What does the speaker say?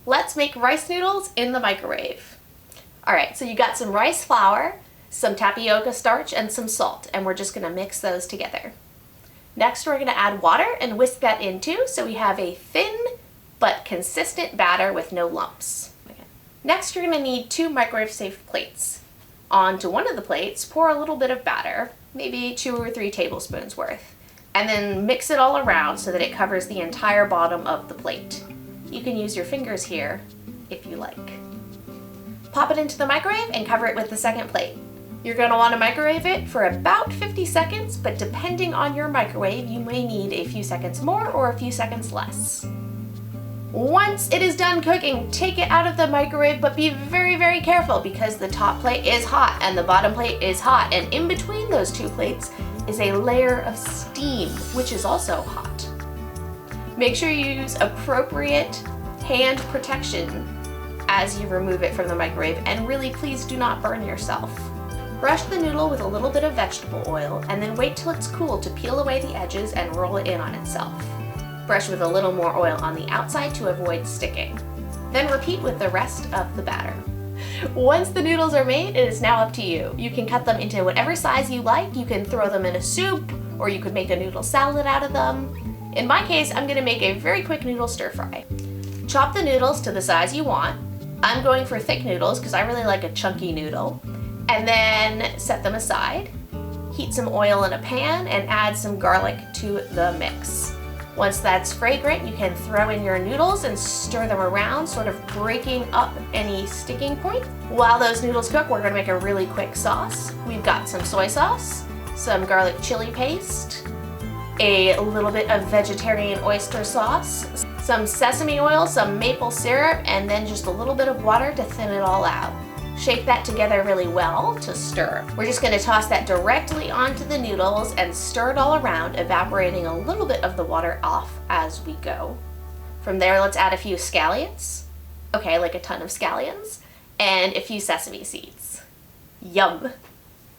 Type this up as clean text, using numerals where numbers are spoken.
Let's make rice noodles in the microwave. All right, so you got some rice flour, some tapioca starch, and some salt, and we're just gonna mix those together. Next, we're gonna add water and whisk that in too, so we have a thin but consistent batter with no lumps. Next, you're gonna need 2 microwave-safe plates. Onto one of the plates, pour a little bit of batter, maybe 2 or 3 tablespoons worth, and then mix it all around so that it covers the entire bottom of the plate. You can use your fingers here if you like. Pop it into the microwave and cover it with the second plate. You're going to want to microwave it for about 50 seconds, but depending on your microwave, you may need a few seconds more or a few seconds less. Once it is done cooking, take it out of the microwave, but be very, very careful because the top plate is hot and the bottom plate is hot, and in between those 2 plates is a layer of steam, which is also hot. Make sure you use appropriate hand protection as you remove it from the microwave, and really please do not burn yourself. Brush the noodle with a little bit of vegetable oil and then wait till it's cool to peel away the edges and roll it in on itself. Brush with a little more oil on the outside to avoid sticking. Then repeat with the rest of the batter. Once the noodles are made, it is now up to you. You can cut them into whatever size you like. You can throw them in a soup, or you could make a noodle salad out of them. In my case, I'm gonna make a very quick noodle stir fry. Chop the noodles to the size you want. I'm going for thick noodles because I really like a chunky noodle. And then set them aside. Heat some oil in a pan and add some garlic to the mix. Once that's fragrant, you can throw in your noodles and stir them around, sort of breaking up any sticking point. While those noodles cook, we're gonna make a really quick sauce. We've got some soy sauce, some garlic chili paste, a little bit of vegetarian oyster sauce, some sesame oil, some maple syrup, and then just a little bit of water to thin it all out. Shake that together really well to stir. We're just gonna toss that directly onto the noodles and stir it all around, evaporating a little bit of the water off as we go. From there, let's add a few scallions. Okay, like a ton of scallions, and a few sesame seeds. Yum!